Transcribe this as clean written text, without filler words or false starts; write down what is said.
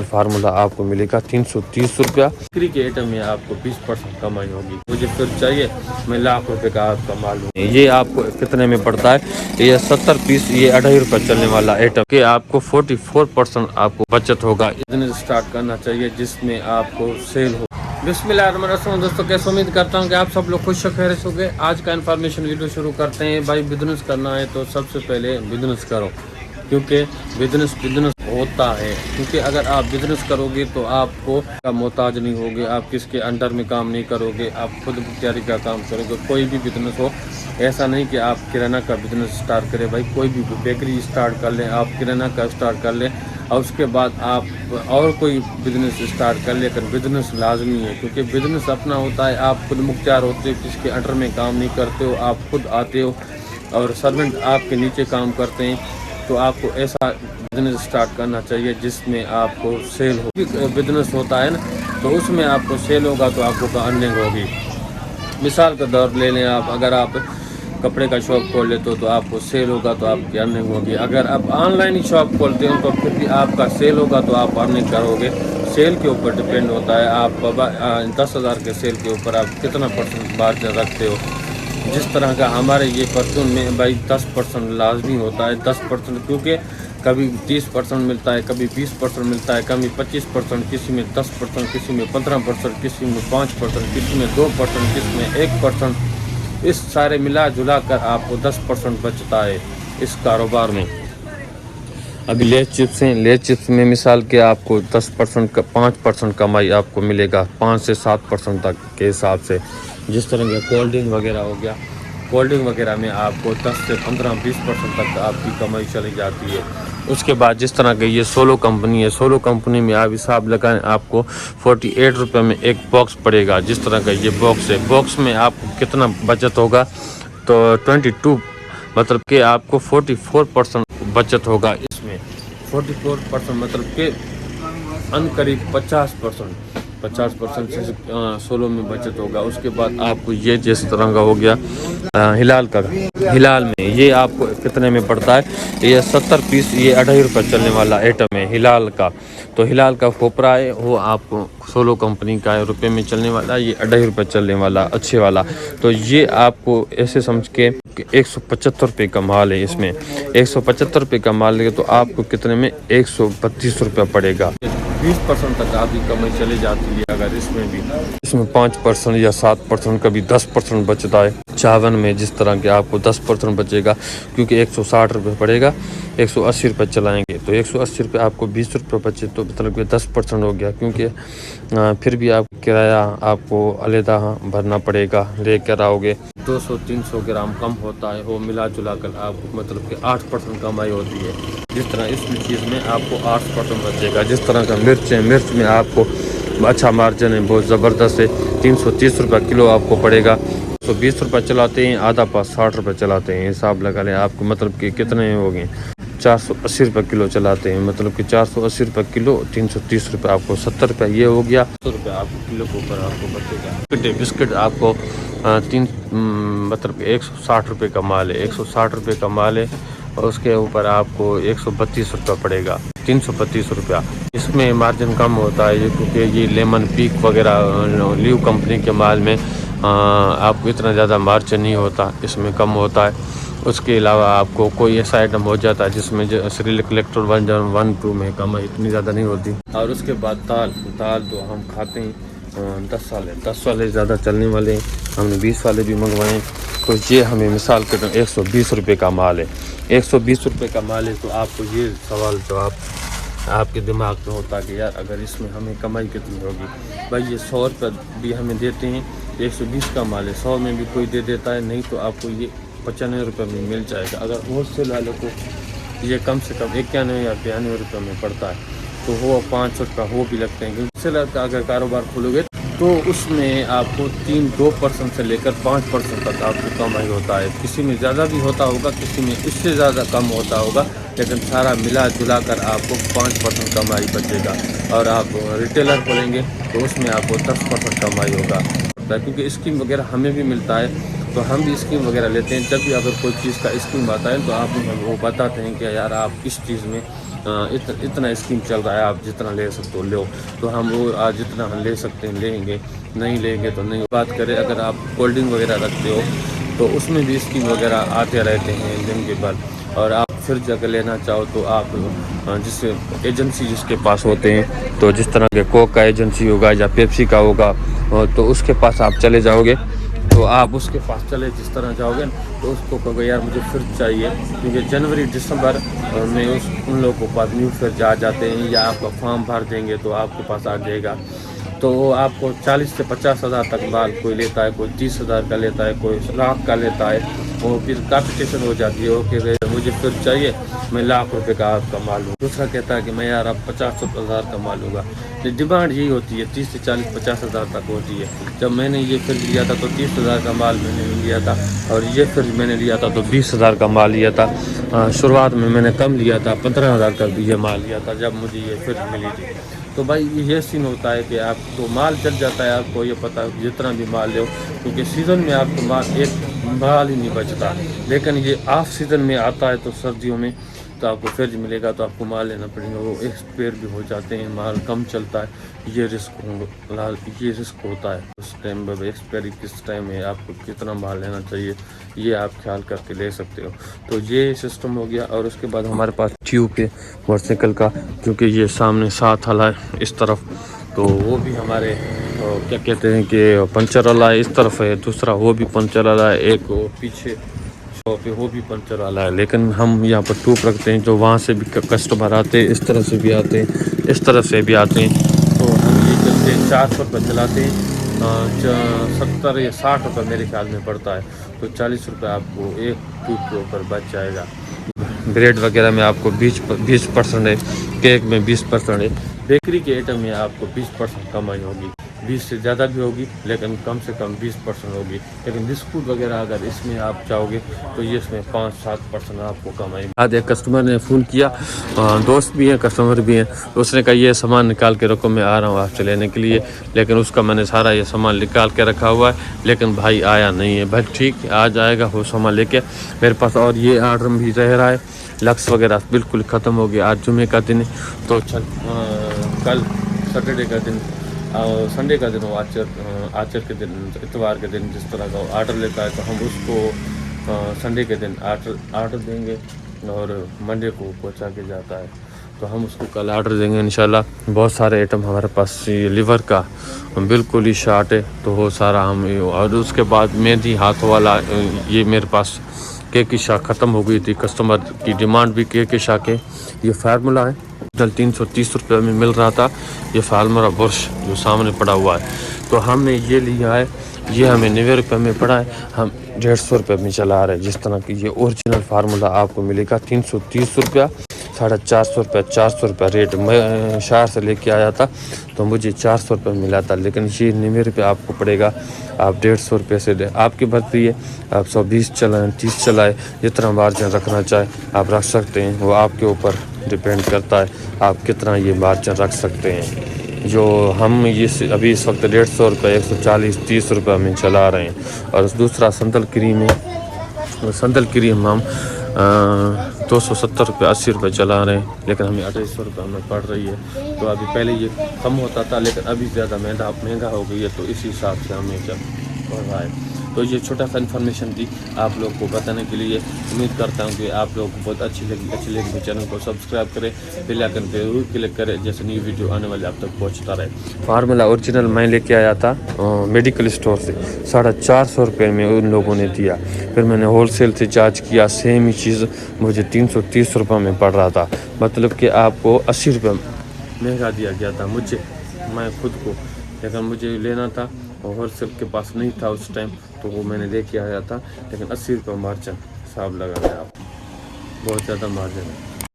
Formula आपको मिलेगा 330 रुपया। बिक्री के आइटम में आपको 20% कमाई होगी। मुझे फिर चाहिए मैं लाख रुपए का आपका माल लूँ। ये आपको कितने में पड़ता है? ये 70 पीस, ये 2.5 रुपये चलने वाला आइटम के आपको 44% आपको बचत होगा। बिजनेस स्टार्ट करना चाहिए जिसमें आपको सेल हो। बिस्मिल्लाहिर्रहमानिर्रहीम। दोस्तों कैसे उम्मीद करता हूँ कि आप सब लोग खुश खैरियत हो गए। आज का इन्फॉर्मेशन वीडियो शुरू करते हैं। भाई बिजनेस करना है तो सबसे पहले बिजनेस करो, क्योंकि बिजनेस होता है। क्योंकि अगर आप बिजनेस करोगे तो आपको का मोहताज नहीं होगे, आप किसके अंडर में काम नहीं करोगे, आप खुद मुख्तियारी का काम करोगे। कोई भी बिजनेस हो, ऐसा नहीं कि आप किराना का बिजनेस स्टार्ट करें। भाई कोई भी बेकरी स्टार्ट कर लें, आप किराना का स्टार्ट कर लें और उसके बाद आप और कोई बिजनेस स्टार्ट कर लें। बिजनेस लाजमी है, क्योंकि बिजनेस अपना होता है। आप खुद मुख्तियार होते हो, किसके अंडर में काम नहीं करते हो, आप खुद आते हो और सर्वेंट आपके नीचे काम करते हैं। तो आपको ऐसा बिजनेस स्टार्ट करना चाहिए जिसमें आपको सेल हो। बिजनेस होता है ना, तो उसमें आपको सेल होगा तो आपको अर्निंग होगी। मिसाल का दौर ले लें आप, अगर आप कपड़े का शॉप खोल लेते हो तो आपको सेल होगा तो आपकी अर्निंग होगी। अगर आप ऑनलाइन ही शॉप खोलते हो तो फिर भी आपका सेल होगा तो आप अर्निंग करोगे। सेल के ऊपर डिपेंड होता है। आप 10,000 के सेल के ऊपर आप कितना % मार्जिन रखते हो। जिस तरह का हमारे ये परचून में भाई 10% लाजमी होता है। 10%, क्योंकि कभी 30% मिलता है, कभी 20% मिलता है, कभी 25%, किसी में 10%, किसी में 15%, किसी में 5%, किसी में 2%, किसी में 1%। इस सारे मिला जुला कर आपको 10% बचता है इस कारोबार में। अभी लेस चिप्स हैं, लेस चिप्स में मिसाल के आपको 10% का 5% कमाई आपको मिलेगा, 5 से 7% तक के हिसाब से। जिस तरह का कोल्ड ड्रिंक वगैरह हो गया, कोल्ड ड्रिंक वगैरह में आपको 10 से 15-20% तक आपकी कमाई चली जाती है। उसके बाद जिस तरह की ये सोलो कंपनी है, सोलो कंपनी में आप हिसाब लगाएं, आपको 48 रुपये में एक बॉक्स पड़ेगा। जिस तरह का ये बॉक्स है, बॉक्स में आपको कितना बचत होगा? तो 22, मतलब कि आपको 44% बचत होगा इसमें। 44% मतलब कि करीब 50% से सोलो में बचत होगा। उसके बाद आपको ये जिस तरह का हो गया हिलाल का, हिलाल में ये आपको कितने में पड़ता है? ये 70 पीस, ये 2.5 रुपये चलने वाला आइटम है हिलाल का। तो हिलाल का खोपरा है, वो आपको सोलो कंपनी का है, रुपये में चलने वाला, ये 2.5 रुपये चलने वाला अच्छे वाला। तो ये आपको ऐसे समझ के 175 रुपये का माल है। इसमें 175 रुपये का माल है तो आपको कितने में 132 रुपये पड़ेगा। 20% तक आपकी कमाई चली जाती है। अगर इसमें 5% या 7%, कभी 10% बचता है। चावल में जिस तरह के आपको 10% बचेगा, क्योंकि 160 रुपये पड़ेगा, 180 रुपये चलाएंगे तो 180 रुपये आपको 20 रुपये बचे, तो मतलब कि 10% हो गया। क्योंकि फिर भी आप किराया आपको अलहदा भरना पड़ेगा, लेकर आओगे 200-300 ग्राम कम होता है, वो मिला जुला कर आपको मतलब कि 8% कमाई होती है। जिस तरह इस चीज़ में आपको 8% बचेगा। जिस तरह का मिर्च है, मिर्च में आपको अच्छा मार्जिन है, बहुत ज़बरदस्त है। 330 रुपये किलो आपको पड़ेगा। 120 रुपये चलाते हैं, आधा पास 60 रुपये चलाते हैं। हिसाब लगा लें आपको मतलब कि कितने हो गए, 480 रुपये किलो चलाते हैं, मतलब कि 480 रुपये किलो, 330 रुपये आपको 70 रुपये ये हो गया। 100 रुपये आपको किलो के ऊपर आपको बचेगा। बिस्किट आपको मतलब 160 रुपये का माल है, 160 रुपये का माल है और उसके ऊपर आपको 132 रुपये पड़ेगा, 332 रुपया। इसमें मार्जिन कम होता है क्योंकि ये लेमन पीक वगैरह लीव कंपनी के माल में आपको इतना ज़्यादा मार्जिन नहीं होता, इसमें कम होता है। उसके अलावा आपको कोई ऐसा आइटम हो जाता है जिसमें जो सिरिलिक इलेक्ट्रोल 1-2 में कमाई इतनी ज़्यादा नहीं होती। और उसके बाद दाल तो हम खाते हैं 10 वाले ज़्यादा चलने वाले हैं, हमने 20 वाले भी मंगवाए। तो ये हमें मिसाल के 120 रुपये का माल है, 120 रुपये का माल है। तो आपको ये सवाल जो आपके दिमाग में होता है कि यार अगर इसमें हमें कमाई कितनी होगी? भाई ये 100 रुपये भी हमें देते हैं, 120 का माल है, 100 में भी कोई दे देता है, नहीं तो आपको ये 95 रुपये में मिल जाएगा। अगर होलसेल वालों को ये कम से कम 91 या 92 रुपये में पड़ता है, तो वो 500 रुपये हो भी लगते हैं। क्योंकि होलसेलर का अगर कारोबार खोलोगे तो उसमें आपको 2% से लेकर 5% तक आपको कमाई होता है। किसी में ज़्यादा भी होता होगा, किसी में इससे ज़्यादा कम होता होगा, लेकिन सारा मिला जुला कर आपको 5% कमाई बचेगा। और आप रिटेलर खोलेंगे तो उसमें आपको 10% कमाई होगा। क्योंकि स्कीम वगैरह हमें भी मिलता है, तो हम भी स्कीम वगैरह लेते हैं। जब भी अगर कोई चीज़ का स्कीम आता है तो आप हमें वो बताते हैं कि यार आप इस चीज़ में اتنا اسکیم چل رہا ہے, آپ جتنا لے سکتے ہو لو. تو ہم وہ آج جتنا ہم لے سکتے ہیں لیں گے, نہیں لیں گے تو نہیں. بات کریں اگر آپ کولڈ ڈرنک وغیرہ رکھتے ہو تو اس میں بھی اسکیم وغیرہ آتے رہتے ہیں دن کے بعد. اور آپ پھر جا کے لینا چاہو تو آپ جس ایجنسی جس کے پاس ہوتے ہیں, تو جس طرح کے کوک کا ایجنسی ہوگا یا پیپسی کا ہوگا, تو اس کے پاس آپ چلے جاؤ گے. تو آپ اس کے پاس چلے جس طرح جاؤ گے تو اس کو کہو گے یار مجھے فریج چاہیے, کیونکہ جنوری دسمبر میں ان لوگوں کے پاس نیو فریج آ جاتے ہیں, یا آپ کا فارم بھر دیں گے تو آپ کے پاس آ جائے گا. تو وہ آپ کو 40 سے 50 ہزار تک مال کوئی لیتا ہے, کوئی 30 ہزار کا لیتا ہے, کوئی لاکھ کا لیتا ہے. وہ پھر کمپٹیشن ہو جاتی ہے, وہ کہ مجھے فریج چاہیے میں ₹1,00,000 کا آپ کا مال لوں. دوسرا کہتا ہے کہ میں یار اب 50 ہزار کا مال لوں گا. ڈیمانڈ یہی ہوتی ہے 30 سے 40 50 ہزار تک ہوتی ہے. جب میں نے یہ فریج لیا تھا تو 30 ہزار کا مال میں نے لیا تھا, اور یہ فریج میں نے لیا تھا تو 20 ہزار کا مال لیا تھا. شروعات میں نے کم لیا تھا, 15 ہزار کا یہ مال لیا تھا جب مجھے یہ فریج ملی تھی. تو بھائی یہ سین ہوتا ہے کہ آپ کو مال چل جاتا ہے, آپ کو یہ پتہ جتنا بھی مال لو, کیونکہ سیزن میں آپ کو مال ہی نہیں بچتا. لیکن یہ آف سیزن میں آتا ہے تو سردیوں میں تو آپ کو فریج ملے گا تو آپ کو مال لینا پڑے گا. وہ ایکسپائر بھی ہو جاتے ہیں, مال کم چلتا ہے. یہ رسک ہوتا ہے. اس ٹائم پہ ایکسپائری کس ٹائم ہے, آپ کو کتنا مال لینا چاہیے, یہ آپ خیال کر کے لے سکتے ہو. تو یہ سسٹم ہو گیا. اور اس کے بعد ہمارے پاس ٹیوب ہے موٹر سائیکل کا, کیونکہ یہ سامنے ساتھ والا ہے اس طرف, تو وہ بھی ہمارے کیا کہتے ہیں کہ پنچر والا ہے اس طرف ہے, دوسرا وہ بھی پنچر والا ہے, ایک وہ پیچھے شاپ ہے وہ بھی پنچر والا ہے. لیکن ہم یہاں پر ٹیوب رکھتے ہیں, جو وہاں سے بھی کسٹمر آتے ہیں, اس طرف سے بھی آتے ہیں, اس طرف سے بھی آتے ہیں. تو ہم یہ چلتے ہیں 400 روپے چلاتے ہیں, 70 یا 60 روپے میرے خیال میں پڑتا ہے. تو 40 روپے آپ کو ایک ٹیوب کے اوپر بچ جائے گا. بریڈ وغیرہ میں آپ کو 20% ہے, کیک میں 20% ہے, بیکری کے آئٹم میں آپ کو 20% کمائی ہوگی. 20 سے زیادہ بھی ہوگی لیکن کم سے کم 20% ہوگی. لیکن بسکٹ وغیرہ اگر اس میں آپ چاہو گے تو یہ اس میں 5-7% آپ کو کمائی. آج ایک کسٹمر نے فون کیا, دوست بھی ہیں کسٹمر بھی ہیں, تو اس نے کہا یہ سامان نکال کے رکھو میں آ رہا ہوں آپ سے لینے کے لیے. لیکن اس کا میں نے سارا یہ سامان نکال کے رکھا ہوا ہے, لیکن بھائی آیا نہیں ہے. بھائی ٹھیک ہے, آج آئے گا وہ سامان لے کے میرے پاس. اور یہ آرڈر بھی رہ رہا ہے, لکس وغیرہ بالکل ختم ہو گیا. آج جمعے کا دن ہے تو کل سیٹرڈے کا دن, سنڈے کا دن, آچر کے دن, اتوار کے دن جس طرح کا آرڈر لیتا ہے تو ہم اس کو سنڈے کے دن آرڈر دیں گے, اور منڈے کو پہنچا کے جاتا ہے. تو ہم اس کو کل آرڈر دیں گے انشاءاللہ. بہت سارے آئٹم ہمارے پاس, یہ لیور کا بالکل ہی شارٹ ہے تو وہ سارا ہم. اور اس کے بعد مہندی ہاتھ والا, یہ میرے پاس کیک کی شاخ ختم ہو گئی تھی, کسٹمر کی ڈیمانڈ بھی کیک کی شاخ ہے. یہ فارمولا ہے, 330 روپے میں مل رہا تھا. یہ فارمولا برش جو سامنے پڑا ہوا ہے, تو ہم نے یہ لیا ہے, یہ ہمیں 90 روپے میں پڑا ہے, ہم 150 روپے میں چلا رہے ہیں. جس طرح کی یہ اوریجنل فارمولا آپ کو ملے گا 330 روپیہ, 450 روپے, 400 روپے ریٹ. میں شہر سے لے کے آیا تھا تو مجھے 400 روپے ملا تھا, لیکن یہ 90 روپے آپ کو پڑے گا. آپ 150 روپے سے آپ کی مرضی ہے, آپ 120 چلائیں, 30 چلائیں, جتنا مارجن رکھنا چاہیں آپ رکھ سکتے ہیں. وہ آپ کے اوپر ڈپینڈ کرتا ہے آپ کتنا یہ مارجن رکھ سکتے ہیں. جو ہم یہ ابھی اس وقت 150 روپے, 140-30 روپے میں چلا رہے ہیں. اور دوسرا سنتل کریم ہے, سنتل کریم ہم 270 روپے 80 روپے چلا رہے ہیں, لیکن ہمیں 2800 روپے ہمیں پڑ رہی ہے. تو ابھی پہلے یہ کم ہوتا تھا, لیکن ابھی زیادہ مہنگا ہو گئی ہے, تو اسی حساب سے ہمیں جب ہو رہا ہے. تو یہ چھوٹا سا انفارمیشن دی آپ لوگ کو بتانے کے لیے. امید کرتا ہوں کہ آپ لوگوں کو بہت اچھی لگی. چینل کو سبسکرائب کریں, بیل آئکن پہ ضرور کلک کریں, جیسے نیو ویڈیو آنے والے آپ تک پہنچتا رہے. فارمولا اوریجنل میں لے کے آیا تھا میڈیکل اسٹور سے, 450 روپے میں ان لوگوں نے دیا. پھر میں نے ہول سیل سے چارج کیا, سیم ہی چیز مجھے 330 روپے میں پڑ رہا تھا. مطلب کہ آپ کو 80 روپے مہنگا دیا گیا تھا مجھے, میں خود کو. لیکن مجھے لینا تھا, ہول سیل کے پاس نہیں تھا اس ٹائم, تو وہ میں نے لے کے آیا تھا. لیکن 80 روپے مارجن حساب لگا ہے, آپ بہت زیادہ مارجن ہے.